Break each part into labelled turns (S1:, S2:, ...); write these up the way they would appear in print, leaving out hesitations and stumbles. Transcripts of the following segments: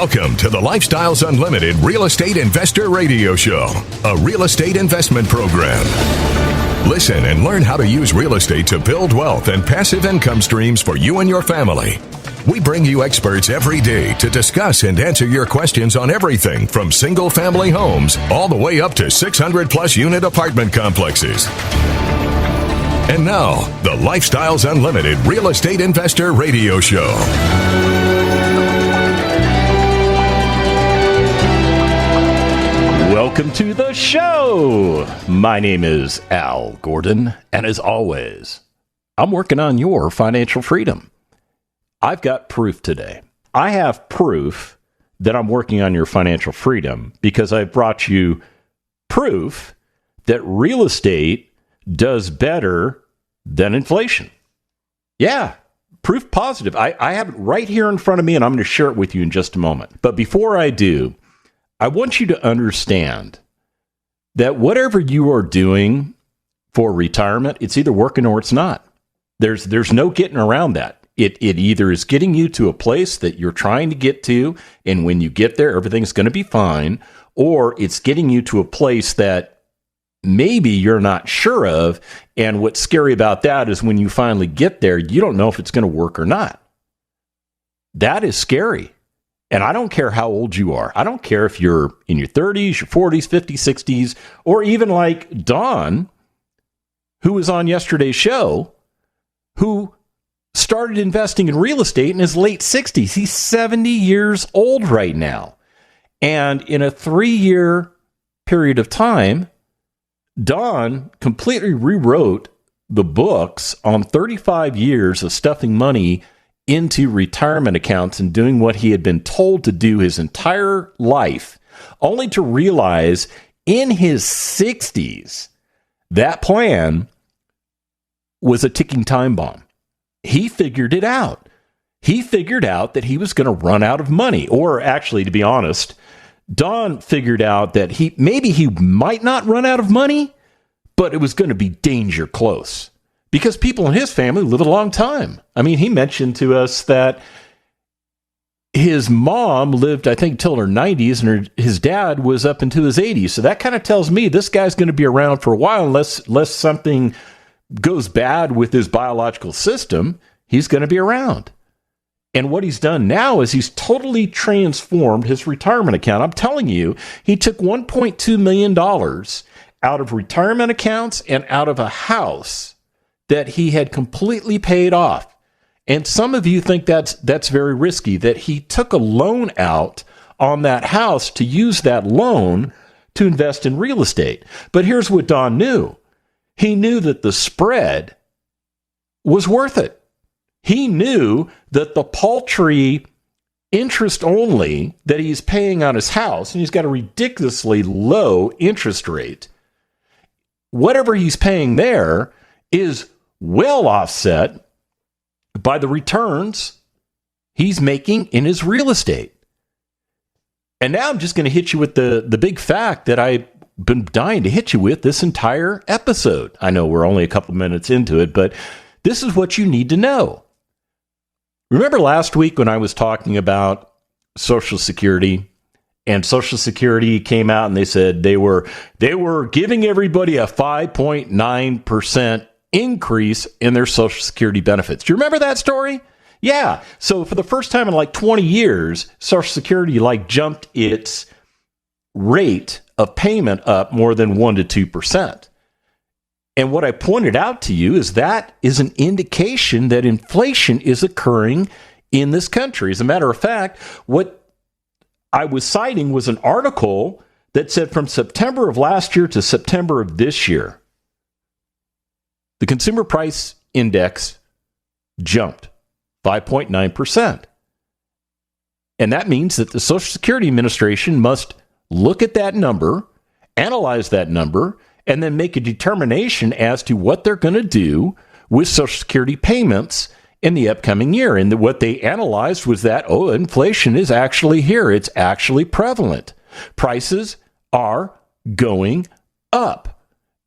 S1: Welcome to the Lifestyles Unlimited Real Estate Investor Radio Show, a real estate investment program. Listen and learn how to use real estate to build wealth and passive income streams for you and your family. We bring you experts every day to discuss and answer your questions on everything from single-family homes all the way up to 600-plus unit apartment complexes. And now, the Lifestyles Unlimited Real Estate Investor Radio Show.
S2: Welcome to the show. My name is Al Gordon, and as always, I'm working on your financial freedom. I've got proof today. I have proof that I'm working on your financial freedom because I brought you proof that real estate does better than inflation. Yeah, proof positive. I have it right here in front of me, and I'm going to share it with you in just a moment. But before I do, I want you to understand that whatever you are doing for retirement, it's either working or it's not. There's no getting around that. It either is getting you to a place that you're trying to get to, and when you get there, everything's going to be fine, or it's getting you to a place that maybe you're not sure of, and what's scary about that is when you finally get there, you don't know if it's going to work or not. That is scary. And I don't care how old you are. I don't care if you're in your 30s, your 40s, 50s, 60s, or even like Don, who was on yesterday's show, who started investing in real estate in his late 60s. He's 70 years old right now. And in a 3-year period of time, Don completely rewrote the books on 35 years of stuffing money into retirement accounts and doing what he had been told to do his entire life, only to realize in his 60s that plan was a ticking time bomb. He figured it out. He figured out that he was going to run out of money. Or actually, to be honest, Don figured out that he might not run out of money, but it was going to be danger close. Because people in his family live a long time. I mean, he mentioned to us that his mom lived, I think, till her 90s, and his dad was up into his 80s. So that kind of tells me this guy's going to be around for a while unless something goes bad with his biological system. He's going to be around. And what he's done now is he's totally transformed his retirement account. I'm telling you, he took $1.2 million out of retirement accounts and out of a house that he had completely paid off. And some of you think that's very risky, that he took a loan out on that house to use that loan to invest in real estate. But here's what Don knew. He knew that the spread was worth it. He knew that the paltry interest only that he's paying on his house, and he's got a ridiculously low interest rate, whatever he's paying there is well offset by the returns he's making in his real estate. And now I'm just going to hit you with the big fact that I've been dying to hit you with this entire episode. I know we're only a couple minutes into it, but this is what you need to know. Remember last week when I was talking about Social Security, and Social Security came out and they said they were giving everybody a 5.9% increase in their Social Security benefits. Do you remember that story? Yeah. So for the first time in like 20 years, Social Security jumped its rate of payment up more than 1% to 2%. And what I pointed out to you is that is an indication that inflation is occurring in this country. As a matter of fact, what I was citing was an article that said from September of last year to September of this year, the consumer price index jumped 5.9%. And that means that the Social Security Administration must look at that number, analyze that number, and then make a determination as to what they're going to do with Social Security payments in the upcoming year. And what they analyzed was that, inflation is actually here. It's actually prevalent. Prices are going up.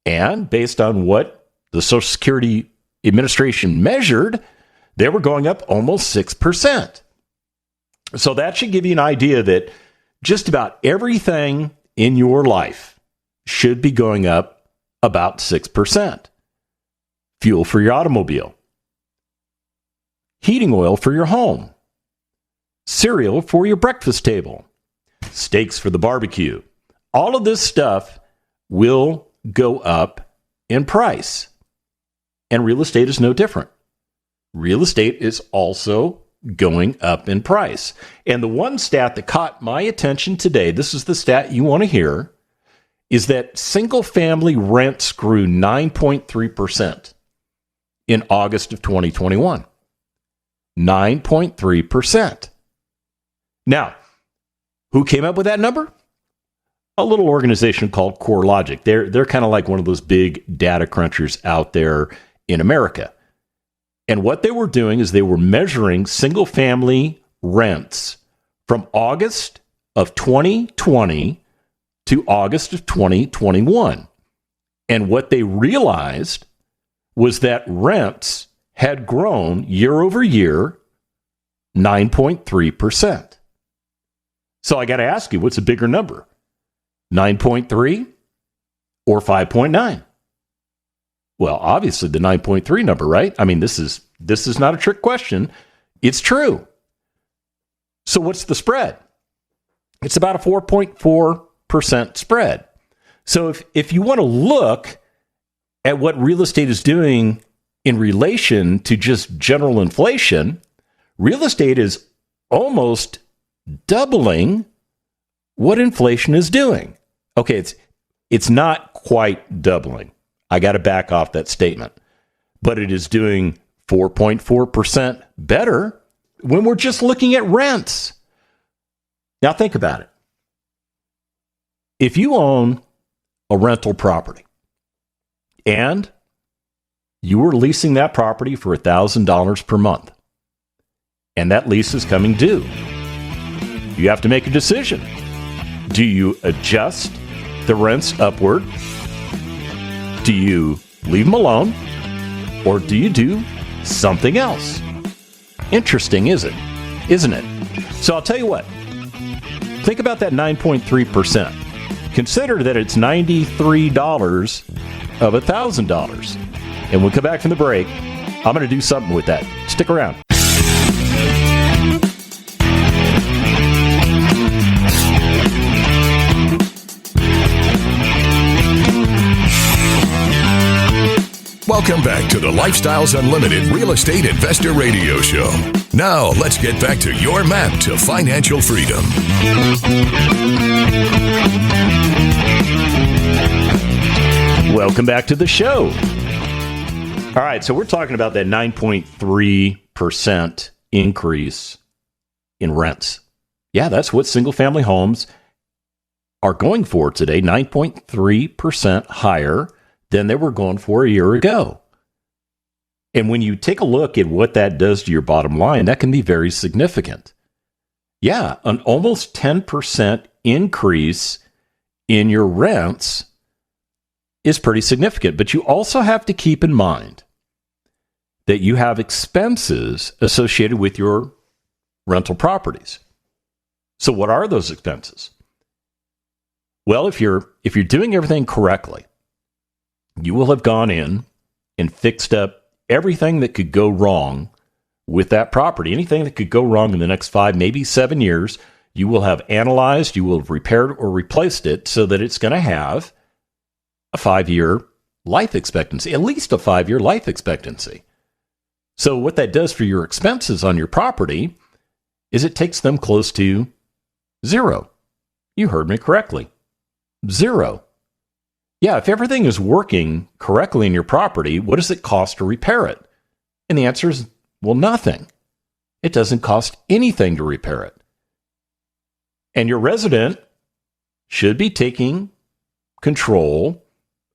S2: And based on what the Social Security Administration measured, they were going up almost 6%. So that should give you an idea that just about everything in your life should be going up about 6%. Fuel for your automobile, heating oil for your home, cereal for your breakfast table, steaks for the barbecue. All of this stuff will go up in price. And real estate is no different. Real estate is also going up in price. And the one stat that caught my attention today, this is the stat you want to hear, is that single-family rents grew 9.3% in August of 2021. 9.3%. Now, who came up with that number? A little organization called CoreLogic. They're kind of like one of those big data crunchers out there in America. And what they were doing is they were measuring single-family rents from August of 2020 to August of 2021. And what they realized was that rents had grown year over year 9.3%. So I got to ask you, what's a bigger number? 9.3 or 5.9? Well, obviously the 9.3 number, right? I mean, this is not a trick question. It's true. So what's the spread? It's about a 4.4% spread. So if you want to look at what real estate is doing in relation to just general inflation, real estate is almost doubling what inflation is doing. Okay, it's not quite doubling. I got to back off that statement. But it is doing 4.4% better when we're just looking at rents. Now think about it. If you own a rental property and you were leasing that property for $1,000 per month, and that lease is coming due, you have to make a decision. Do you adjust the rents upward? Do you leave them alone? Or do you do something else? Interesting, isn't it? So I'll tell you what. Think about that 9.3%. Consider that it's $93 of $1,000. And when we come back from the break, I'm going to do something with that. Stick around.
S1: Welcome back to the Lifestyles Unlimited Real Estate Investor Radio Show. Now, let's get back to your map to financial freedom.
S2: Welcome back to the show. All right, so we're talking about that 9.3% increase in rents. Yeah, that's what single-family homes are going for today, 9.3% higher than they were going for a year ago. And when you take a look at what that does to your bottom line, that can be very significant. Yeah, an almost 10% increase in your rents is pretty significant. But you also have to keep in mind that you have expenses associated with your rental properties. So what are those expenses? Well, if you're doing everything correctly, you will have gone in and fixed up everything that could go wrong with that property. Anything that could go wrong in the next 5, maybe 7 years, you will have analyzed, you will have repaired or replaced it so that it's going to have a 5-year life expectancy, at least a 5-year life expectancy. So what that does for your expenses on your property is it takes them close to zero. You heard me correctly. Zero. Yeah, if everything is working correctly in your property, what does it cost to repair it? And the answer is, well, nothing. It doesn't cost anything to repair it. And your resident should be taking control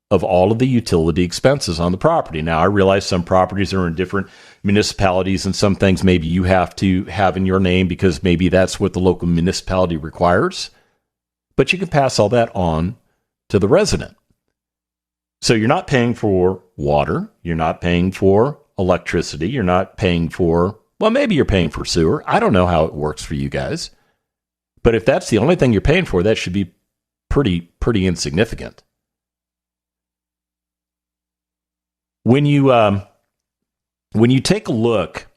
S2: of all of the utility expenses on the property. Now, I realize some properties are in different municipalities, and some things maybe you have to have in your name because maybe that's what the local municipality requires. But you can pass all that on to the resident. So you're not paying for water, you're not paying for electricity, you're not paying for Well, maybe you're paying for sewer. I don't know how it works for you guys. But if that's the only thing you're paying for, that should be pretty insignificant. When you take a look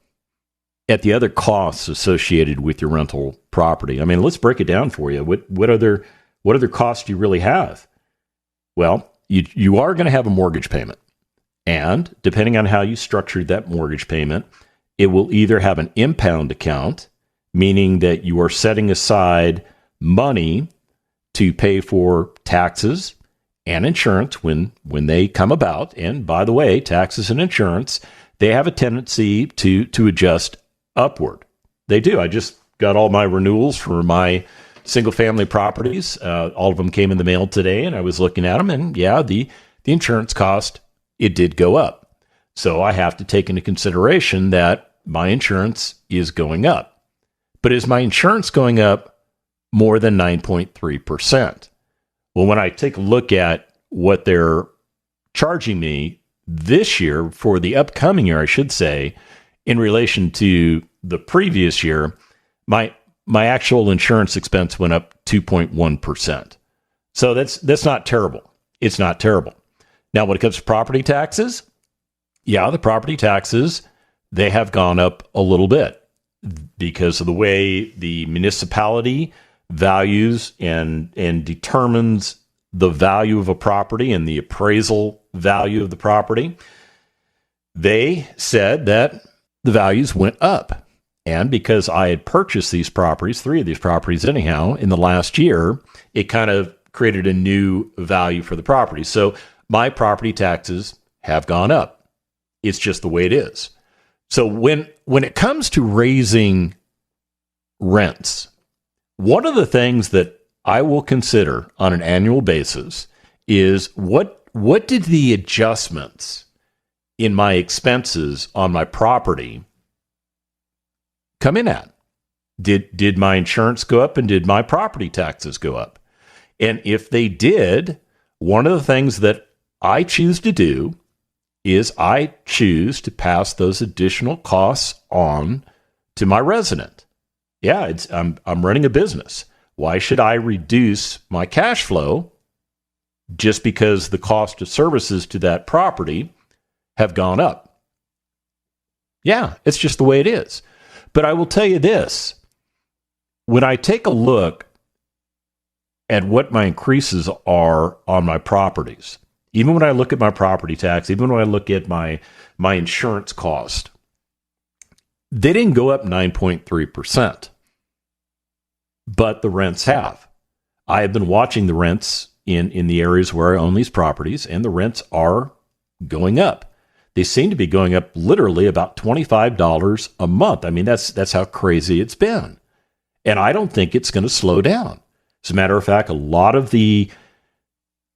S2: at the other costs associated with your rental property, I mean, let's break it down for you. What other costs do you really have? Well, you are going to have a mortgage payment. And depending on how you structured that mortgage payment, it will either have an impound account, meaning that you are setting aside money to pay for taxes and insurance when they come about. And by the way, taxes and insurance, they have a tendency to adjust upward. They do. I just got all my renewals for my single-family properties. All of them came in the mail today, and I was looking at them, and yeah, the insurance cost, it did go up. So I have to take into consideration that my insurance is going up. But is my insurance going up more than 9.3%? Well, when I take a look at what they're charging me this year, for the upcoming year, I should say, in relation to the previous year, my actual insurance expense went up 2.1%. So that's not terrible. It's not terrible. Now, when it comes to property taxes, yeah, the property taxes, they have gone up a little bit because of the way the municipality values and determines the value of a property and the appraisal value of the property. They said that the values went up. And because I had purchased these properties, 3 of these properties anyhow, in the last year, it kind of created a new value for the property. So my property taxes have gone up. It's just the way it is. So when it comes to raising rents, one of the things that I will consider on an annual basis is what did the adjustments in my expenses on my property come in at? Did my insurance go up, and did my property taxes go up? And if they did, one of the things that I choose to do is I choose to pass those additional costs on to my resident. Yeah, I'm running a business. Why should I reduce my cash flow just because the cost of services to that property have gone up? Yeah, it's just the way it is. But I will tell you this. When I take a look at what my increases are on my properties, even when I look at my property tax, even when I look at my insurance cost, they didn't go up 9.3%. But the rents have. I have been watching the rents in the areas where I own these properties, and the rents are going up. They seem to be going up literally about $25 a month. I mean, that's how crazy it's been. And I don't think it's going to slow down. As a matter of fact, a lot of the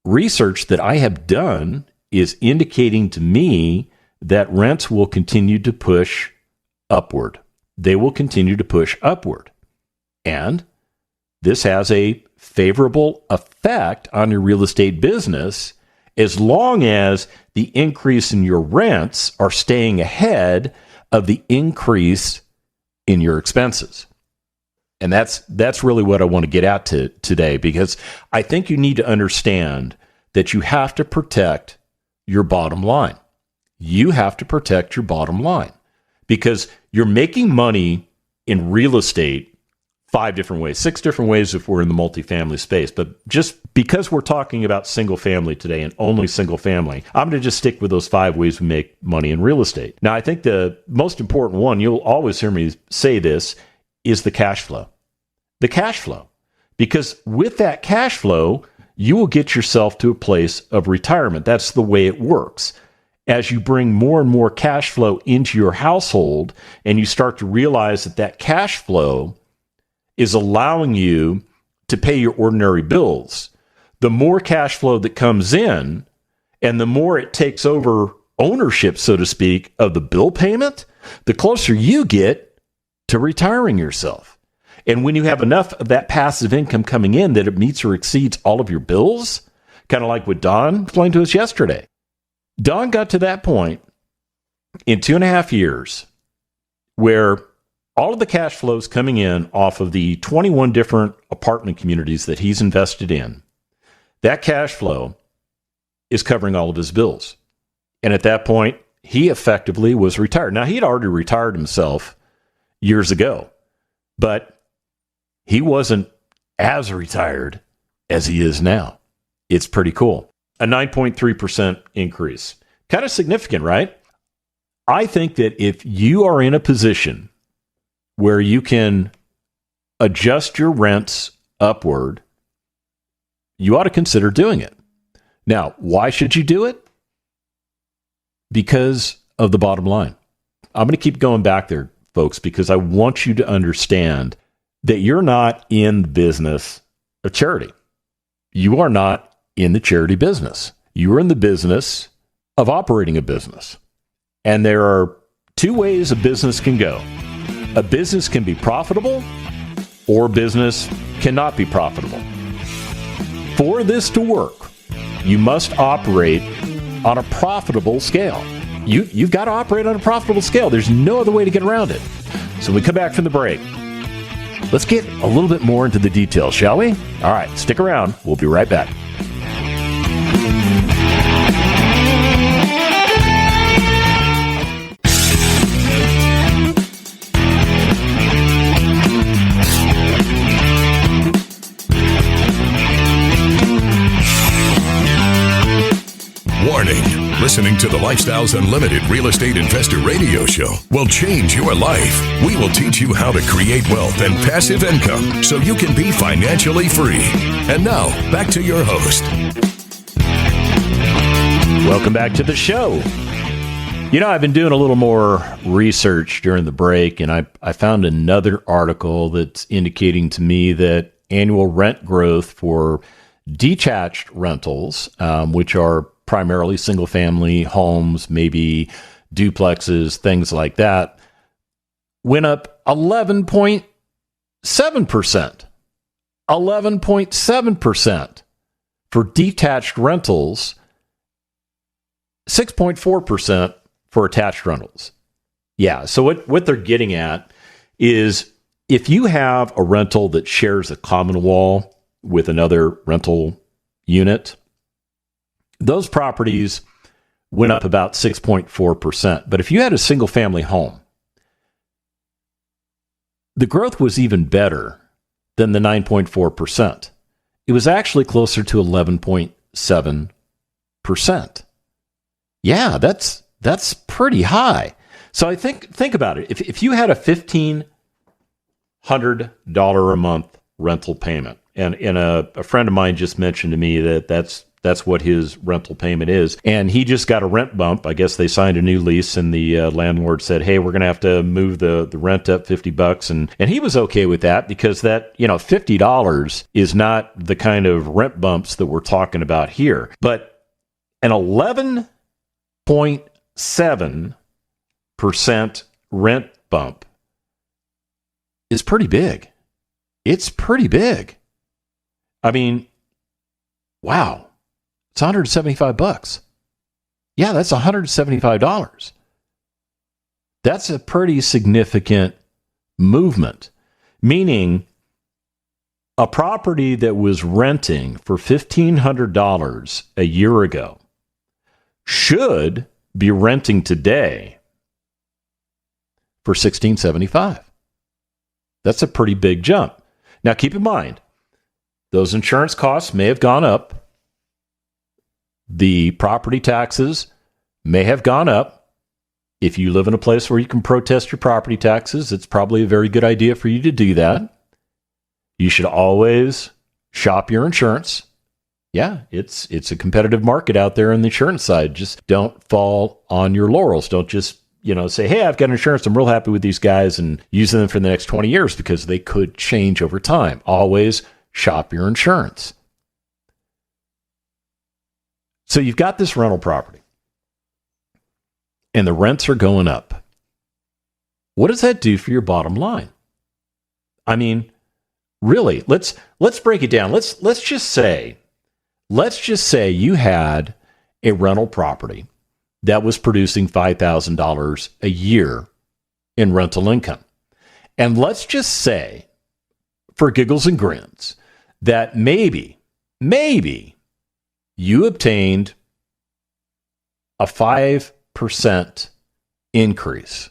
S2: research that I have done is indicating to me that rents will continue to push upward. They will continue to push upward. And this has a favorable effect on your real estate business as long as the increase in your rents are staying ahead of the increase in your expenses. And that's really what I want to get at today, because I think you need to understand that you have to protect your bottom line. You have to protect your bottom line because you're making money in real estate 5 different ways, 6 different ways if we're in the multifamily space. But just because we're talking about single family today and only single family, I'm going to just stick with those 5 ways we make money in real estate. Now, I think the most important one, you'll always hear me say this, is the cash flow. The cash flow. Because with that cash flow, you will get yourself to a place of retirement. That's the way it works. As you bring more and more cash flow into your household and you start to realize that cash flow is allowing you to pay your ordinary bills, the more cash flow that comes in and the more it takes over ownership, so to speak, of the bill payment, the closer you get to retiring yourself. And when you have enough of that passive income coming in that it meets or exceeds all of your bills, kind of like what Don explained to us yesterday. Don got to that point in 2.5 years where all of the cash flows coming in off of the 21 different apartment communities that he's invested in, that cash flow is covering all of his bills. And at that point, he effectively was retired. Now, he'd already retired himself years ago, but he wasn't as retired as he is now. It's pretty cool. A 9.3% increase. Kind of significant, right? I think that if you are in a position where you can adjust your rents upward, you ought to consider doing it. Now, why should you do it? Because of the bottom line. I'm going to keep going back there, folks, because I want you to understand that you're not in the business of charity. You are not in the charity business. You are in the business of operating a business. And there are two ways a business can go. A business can be profitable, or a business cannot be profitable. For this to work, you must operate on a profitable scale. You've got to operate on a profitable scale. There's no other way to get around it. So when we come back from the break, let's get a little bit more into the details, shall we? All right, stick around. We'll be right back.
S1: Warning. Listening to the Lifestyles Unlimited Real Estate Investor Radio Show will change your life. We will teach you how to create wealth and passive income so you can be financially free. And now, back to your host.
S2: Welcome back to the show. You know, I've been doing a little more research during the break, and I found another article that's indicating to me that annual rent growth for detached rentals, which are primarily single-family homes, maybe duplexes, things like that, went up 11.7%. 11.7% for detached rentals, 6.4% for attached rentals. Yeah, so what they're getting at is if you have a rental that shares a common wall with another rental unit, those properties went up about 6.4%. But if you had a single family home, the growth was even better than the 9.4%. It was actually closer to 11.7%. Yeah, that's pretty high. So I think about it. If you had a $1,500 a month rental payment, and a friend of mine just mentioned to me that that's what his rental payment is. And he just got a rent bump. I guess they signed a new lease, and the landlord said, hey, we're going to have to move the rent up $50. And he was okay with that because that, $50 is not the kind of rent bumps that we're talking about here. But an 11.7% rent bump is pretty big. It's pretty big. I mean, wow. It's $175. Yeah, that's $175. That's a pretty significant movement, meaning a property that was renting for $1,500 a year ago should be renting today for $1,675. That's a pretty big jump. Now, keep in mind, those insurance costs may have gone up. The property taxes may have gone up. If you live in a place where you can protest your property taxes, it's probably a very good idea for you to do that. You should always shop your insurance. Yeah, it's a competitive market out there on the insurance side. Just don't fall on your laurels. Don't just, say, hey, I've got insurance. I'm real happy with these guys and using them for the next 20 years because they could change over time. Always shop your insurance. So you've got this rental property, and the rents are going up. What does that do for your bottom line? I mean, really, let's break it down. Let's just say you had a rental property that was producing $5,000 a year in rental income. And let's just say, for giggles and grins, that maybe you obtained a 5% increase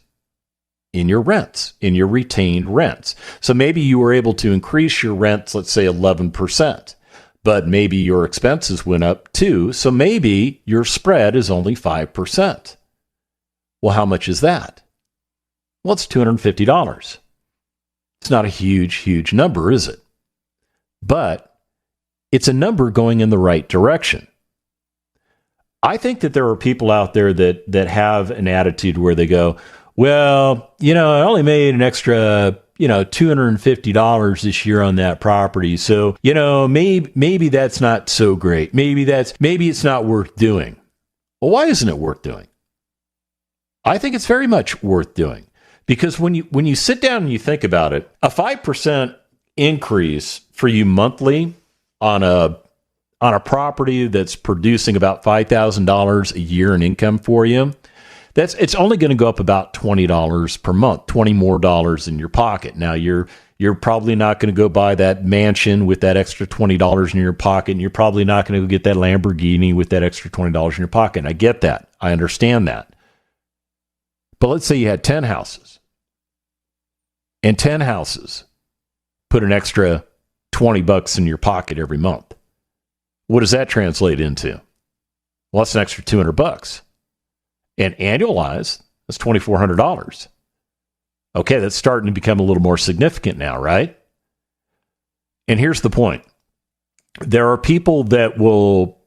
S2: in your rents, in your retained rents. So maybe you were able to increase your rents, let's say 11%, but maybe your expenses went up too. So maybe your spread is only 5%. Well, how much is that? Well, it's $250. It's not a huge number, is it? But it's a number going in the right direction. I think that there are people out there that have an attitude where they go, well, I only made an extra, $250 this year on that property. So, maybe that's not so great. Maybe it's not worth doing. Well, why isn't it worth doing? I think it's very much worth doing, because when you sit down and you think about it, a 5% increase for you monthly on a property that's producing about $5,000 a year in income for you, it's only going to go up about $20 per month, $20 more dollars in your pocket. Now you're probably not going to go buy that mansion with that extra $20 in your pocket, and you're probably not going to go get that Lamborghini with that extra $20 in your pocket. And I get that. I understand that. But let's say you had 10 houses, and 10 houses put an extra $20 in your pocket every month. What does that translate into? Well, that's an extra $200. And annualized, that's $2,400. Okay, that's starting to become a little more significant now, right? And here's the point. There are people that will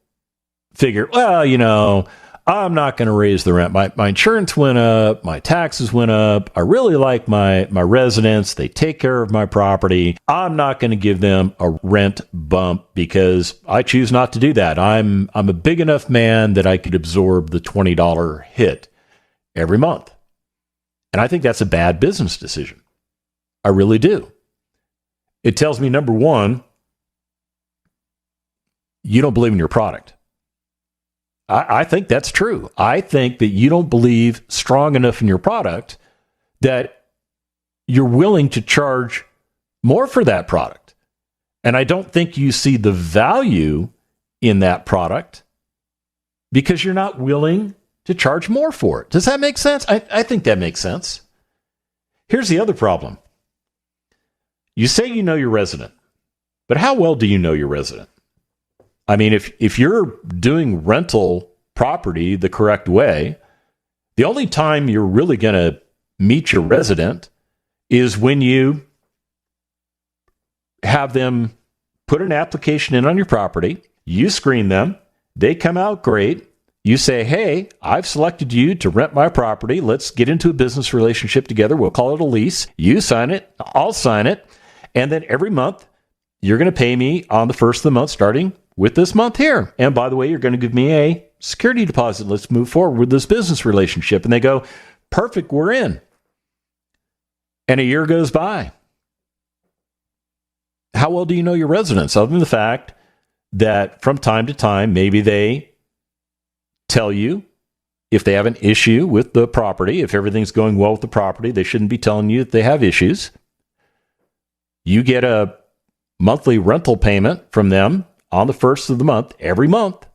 S2: figure, well, I'm not going to raise the rent. My insurance went up. My taxes went up. I really like my residents. They take care of my property. I'm not going to give them a rent bump because I choose not to do that. I'm a big enough man that I could absorb the $20 hit every month. And I think that's a bad business decision. I really do. It tells me, number one, you don't believe in your product. I think that's true. I think that you don't believe strong enough in your product that you're willing to charge more for that product. And I don't think you see the value in that product because you're not willing to charge more for it. Does that make sense? I think that makes sense. Here's the other problem. You say you know your resident, but how well do you know your resident? I mean, if you're doing rental property the correct way, the only time you're really going to meet your resident is when you have them put an application in on your property, you screen them, they come out great, you say, hey, I've selected you to rent my property, let's get into a business relationship together, we'll call it a lease, you sign it, I'll sign it, and then every month you're going to pay me on the first of the month starting with this month here. And by the way, you're going to give me a security deposit. Let's move forward with this business relationship. And they go, perfect, we're in. And a year goes by. How well do you know your residents? Other than the fact that from time to time, maybe they tell you if they have an issue with the property, if everything's going well with the property, they shouldn't be telling you that they have issues. You get a monthly rental payment from them on the first of the month, every month.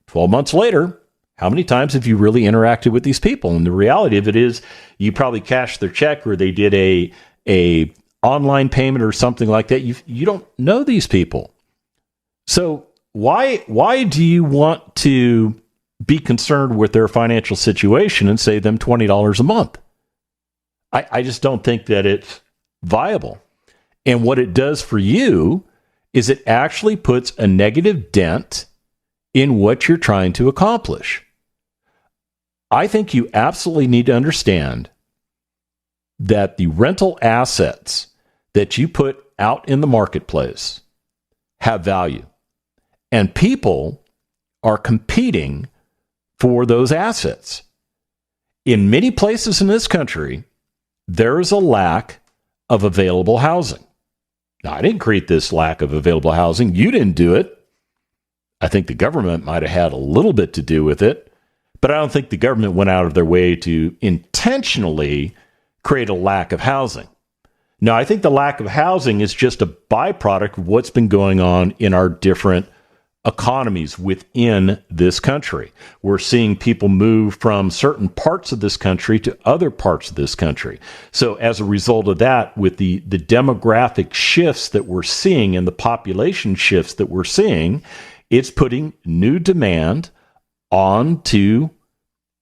S2: 12 months later, how many times have you really interacted with these people? And the reality of it is you probably cashed their check or they did a online payment or something like that. You don't know these people. So why do you want to be concerned with their financial situation and save them $20 a month? I just don't think that it's viable. And what it does for you is it actually puts a negative dent in what you're trying to accomplish. I think you absolutely need to understand that the rental assets that you put out in the marketplace have value, and people are competing for those assets. In many places in this country, there is a lack of available housing. Now, I didn't create this lack of available housing. You didn't do it. I think the government might have had a little bit to do with it, but I don't think the government went out of their way to intentionally create a lack of housing. Now, I think the lack of housing is just a byproduct of what's been going on in our different economies within this country. We're seeing people move from certain parts of this country to other parts of this country. So as a result of that, with the demographic shifts that we're seeing and the population shifts that we're seeing, it's putting new demand onto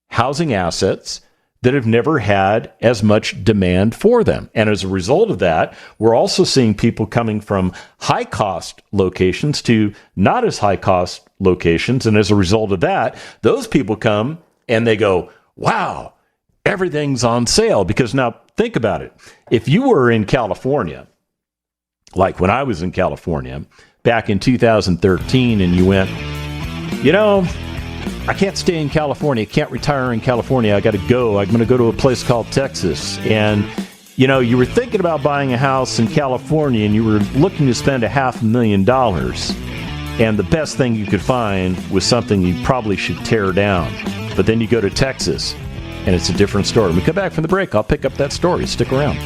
S2: housing assets that have never had as much demand for them. And as a result of that, we're also seeing people coming from high-cost locations to not as high-cost locations. And as a result of that, those people come and they go, wow, everything's on sale. Because now, think about it. If you were in California, like when I was in California, back in 2013, and you went, I can't stay in California. I can't retire in California. I got to go. I'm going to go to a place called Texas. And, you were thinking about buying a house in California and you were looking to spend $500,000. And the best thing you could find was something you probably should tear down. But then you go to Texas and it's a different story. When we come back from the break, I'll pick up that story. Stick around.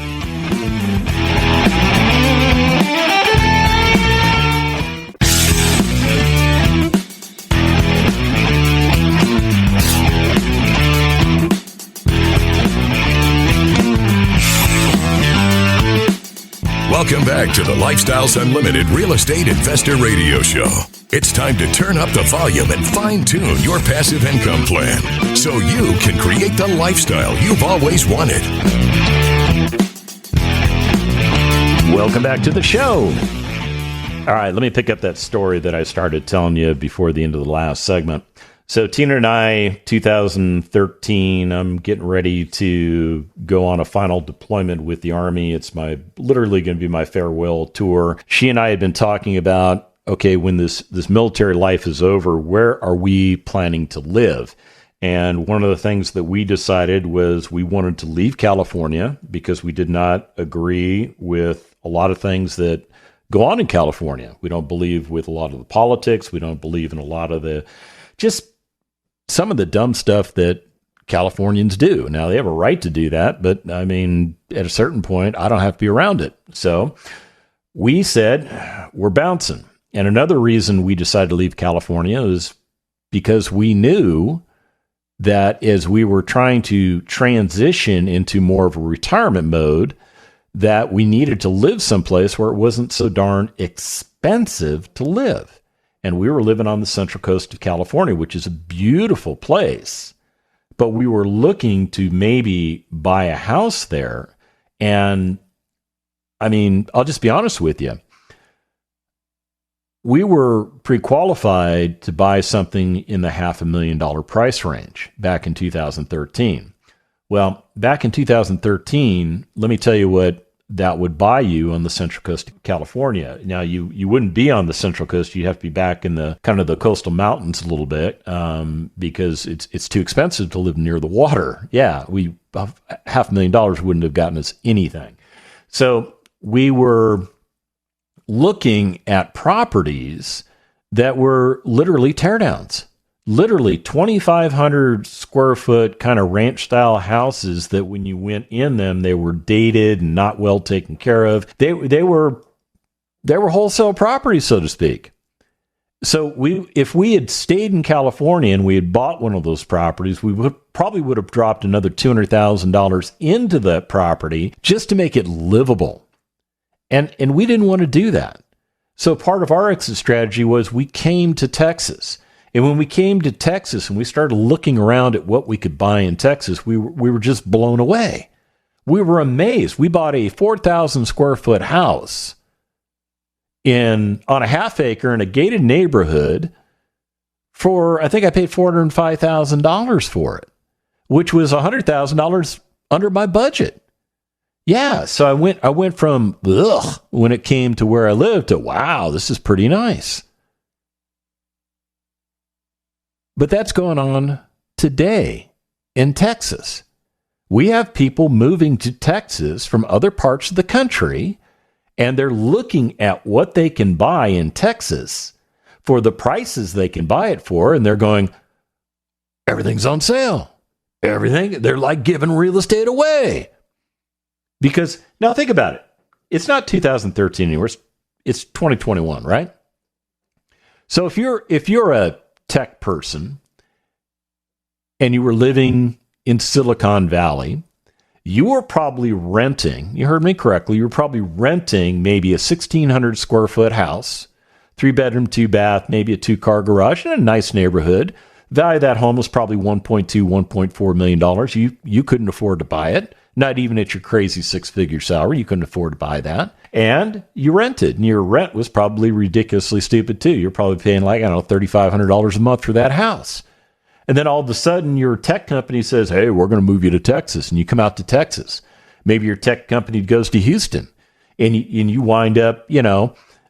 S1: Welcome back to the Lifestyles Unlimited Real Estate Investor Radio Show. It's time to turn up the volume and fine-tune your passive income plan so you can create the lifestyle you've always wanted.
S2: Welcome back to the show. All right, let me pick up that story that I started telling you before the end of the last segment. So Tina and I, 2013, I'm getting ready to go on a final deployment with the Army. It's literally going to be my farewell tour. She and I had been talking about, okay, when this military life is over, where are we planning to live? And one of the things that we decided was we wanted to leave California because we did not agree with a lot of things that go on in California. We don't believe with a lot of the politics. We don't believe in a lot of the just some of the dumb stuff that Californians do. Now, they have a right to do that, but I mean, at a certain point, I don't have to be around it. So we said, we're bouncing. And another reason we decided to leave California is because we knew that as we were trying to transition into more of a retirement mode, that we needed to live someplace where it wasn't so darn expensive to live. And we were living on the central coast of California, which is a beautiful place. But we were looking to maybe buy a house there. And I mean, I'll just be honest with you. We were pre-qualified to buy something in the $500,000 price range back in 2013. Well, back in 2013, let me tell you what that would buy you on the central coast of California. Now, you wouldn't be on the central coast. You'd have to be back in the kind of the coastal mountains a little bit because it's too expensive to live near the water. Yeah, $500,000 wouldn't have gotten us anything. So we were looking at properties that were literally teardowns. Literally 2,500 square foot kind of ranch style houses that when you went in them, they were dated and not well taken care of. They were wholesale properties, so to speak. So if we had stayed in California and we had bought one of those properties, we would have dropped another $200,000 into that property just to make it livable. And we didn't want to do that. So part of our exit strategy was we came to Texas. And when we came to Texas and we started looking around at what we could buy in Texas, we were just blown away. We were amazed. We bought a 4,000 square foot house on a half acre in a gated neighborhood for, I think I paid $405,000 for it, which was $100,000 under my budget. Yeah, so I went from ugh when it came to where I lived to wow, this is pretty nice. But that's going on today in Texas. We have people moving to Texas from other parts of the country, and they're looking at what they can buy in Texas for the prices they can buy it for, and they're going, everything's on sale. Everything, they're like giving real estate away. Because now think about it. It's not 2013 anymore. It's 2021, right? So if you're a tech person and you were living in Silicon Valley, you were probably renting, you heard me correctly, you were probably renting maybe a 1,600 square foot house, 3-bedroom, 2-bath, maybe a 2-car garage in a nice neighborhood. Value of that home was probably $1.2, $1.4 million. You couldn't afford to buy it. Not even at your crazy 6-figure salary. You couldn't afford to buy that. And you rented. And your rent was probably ridiculously stupid too. You're probably paying $3,500 a month for that house. And then all of a sudden your tech company says, hey, we're going to move you to Texas. And you come out to Texas. Maybe your tech company goes to Houston. And you wind up,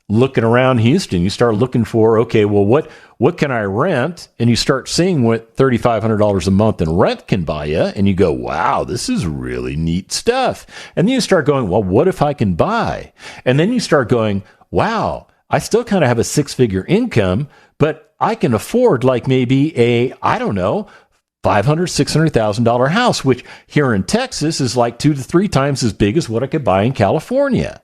S2: looking around Houston. You start looking for, okay, well, what can I rent? And you start seeing what $3,500 a month in rent can buy you. And you go, wow, this is really neat stuff. And then you start going, well, what if I can buy? And then you start going, wow, I still kind of have a 6-figure income, but I can afford maybe $500,000, $600,000 house, which here in Texas is 2 to 3 times as big as what I could buy in California.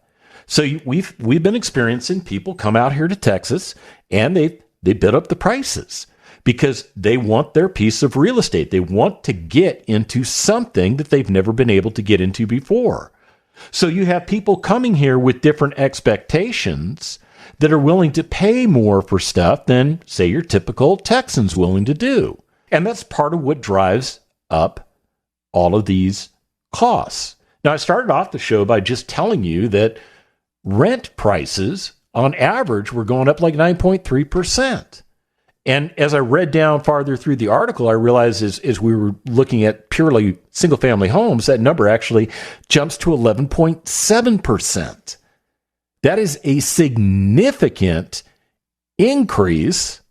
S2: So we've been experiencing people come out here to Texas and they bid up the prices because they want their piece of real estate. They want to get into something that they've never been able to get into before. So you have people coming here with different expectations that are willing to pay more for stuff than, say, your typical Texan's willing to do. And that's part of what drives up all of these costs. Now, I started off the show by just telling you that rent prices, on average, were going up 9.3%. And as I read down farther through the article, I realized as we were looking at purely single-family homes, that number actually jumps to 11.7%. That is a significant increase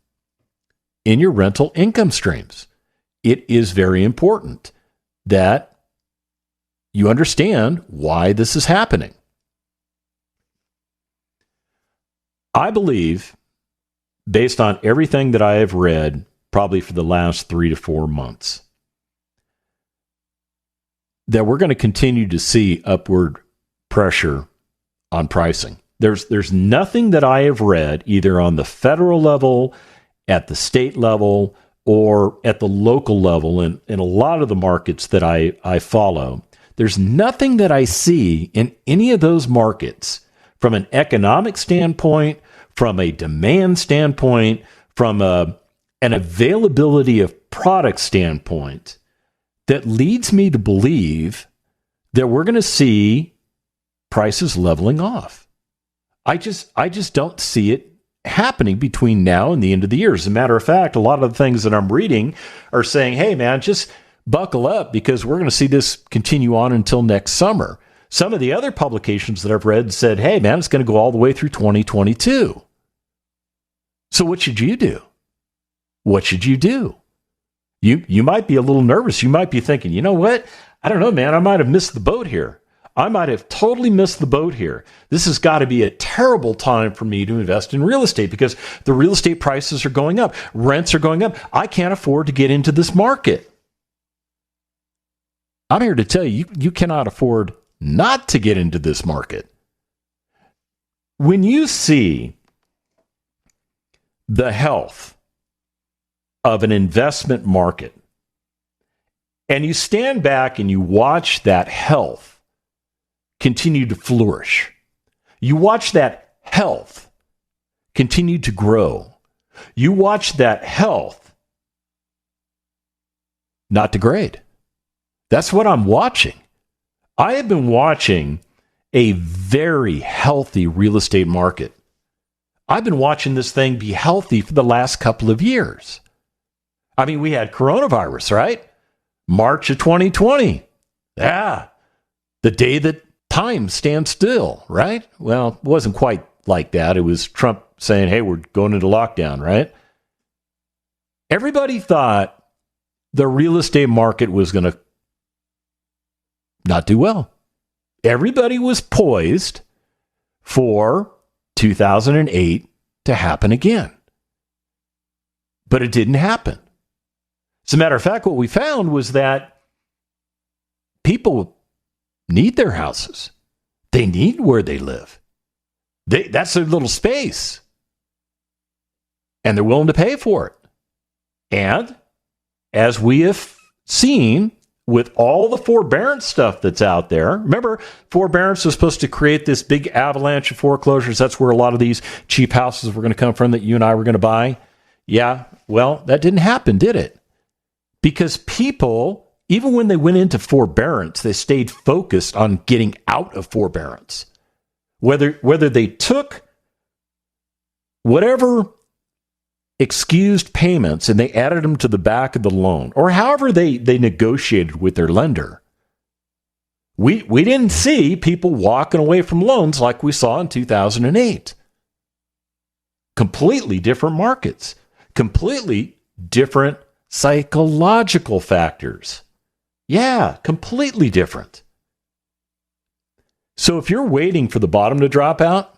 S2: in your rental income streams. It is very important that you understand why this is happening. I believe, based on everything that I have read, probably for the last 3 to 4 months, that we're going to continue to see upward pressure on pricing. There's nothing that I have read, either on the federal level, at the state level, or at the local level, in a lot of the markets that I follow. There's nothing that I see in any of those markets from an economic standpoint, from a demand standpoint, from an availability of product standpoint, that leads me to believe that we're going to see prices leveling off. I just don't see it happening between now and the end of the year. As a matter of fact, a lot of the things that I'm reading are saying, hey, man, just buckle up because we're going to see this continue on until next summer. Some of the other publications that I've read said, hey, man, it's going to go all the way through 2022. So what should you do? What should you do? You might be a little nervous. You might be thinking, you know what? I don't know, man. I might have missed the boat here. I might have totally missed the boat here. This has got to be a terrible time for me to invest in real estate because the real estate prices are going up. Rents are going up. I can't afford to get into this market. I'm here to tell you, you cannot afford not to get into this market. When you see the health of an investment market and you stand back and you watch that health continue to flourish, you watch that health continue to grow, you watch that health not degrade. That's what I'm watching. I have been watching a very healthy real estate market. I've been watching this thing be healthy for the last couple of years. I mean, we had coronavirus, right? March of 2020. Yeah. The day that time stands still, right? Well, it wasn't quite like that. It was Trump saying, hey, we're going into lockdown, right? Everybody thought the real estate market was going to not do well. Everybody was poised for 2008 to happen again. But it didn't happen. As a matter of fact, what we found was that people need their houses. They need where they live. That's their little space. And they're willing to pay for it. And as we have seen with all the forbearance stuff that's out there, remember, forbearance was supposed to create this big avalanche of foreclosures. That's where a lot of these cheap houses were going to come from that you and I were going to buy. Yeah, well, that didn't happen, did it? Because people, even when they went into forbearance, they stayed focused on getting out of forbearance. Whether they took whatever excused payments and they added them to the back of the loan, or however they negotiated with their lender, we didn't see people walking away from loans like we saw in 2008. Completely different markets, completely different psychological factors. Yeah, completely different. So if you're waiting for the bottom to drop out,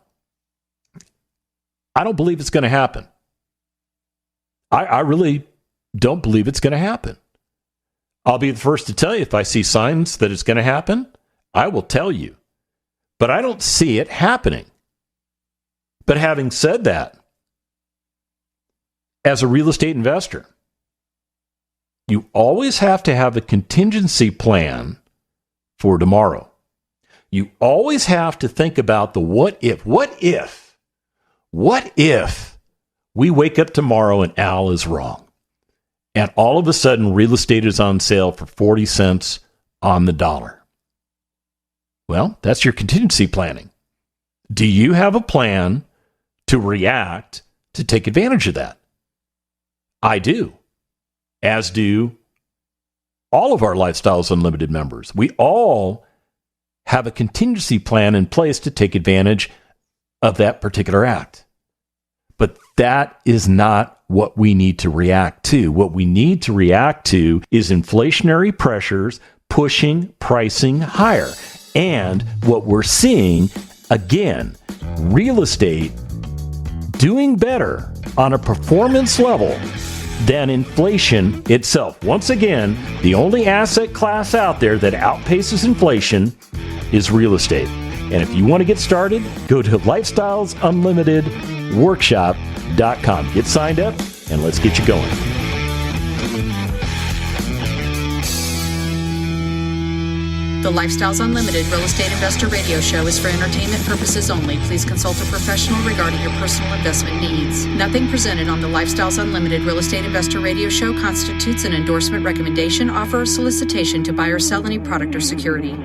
S2: I don't believe it's going to happen. I really don't believe it's going to happen. I'll be the first to tell you if I see signs that it's going to happen, I will tell you. But I don't see it happening. But having said that, as a real estate investor, you always have to have a contingency plan for tomorrow. You always have to think about the what if. What if we wake up tomorrow and Al is wrong? And all of a sudden, real estate is on sale for 40 cents on the dollar. Well, that's your contingency planning. Do you have a plan to react to take advantage of that? I do, as do all of our Lifestyles Unlimited members. We all have a contingency plan in place to take advantage of that particular act. But that is not what we need to react to. What we need to react to is inflationary pressures pushing pricing higher. And what we're seeing, again, real estate doing better on a performance level than inflation itself. Once again, the only asset class out there that outpaces inflation is real estate. And if you want to get started, go to lifestylesunlimitedworkshop.com. Get signed up and let's get you going.
S3: The Lifestyles Unlimited Real Estate Investor Radio Show is for entertainment purposes only. Please consult a professional regarding your personal investment needs. Nothing presented on the Lifestyles Unlimited Real Estate Investor Radio Show constitutes an endorsement, recommendation, offer, or solicitation to buy or sell any product or security.